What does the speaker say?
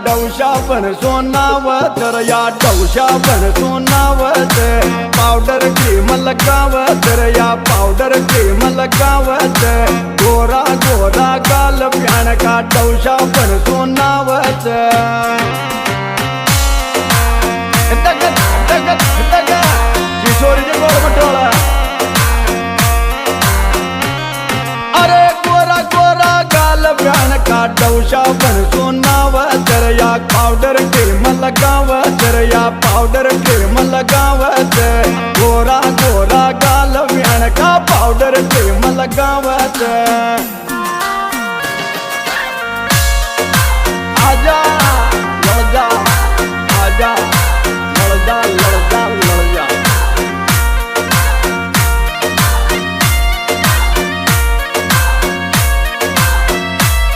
डौशा पण सोनावत तर या डौशा पण सोनावत पावडर क्रीम लगावत तर या पावडर क्रीम लगावत गोरा गोरा गाल प्यान का डौशा पण सोनावत किशोरीचे गोड मटोळा अरे गोरा गोरा गाल प्यान का डौशा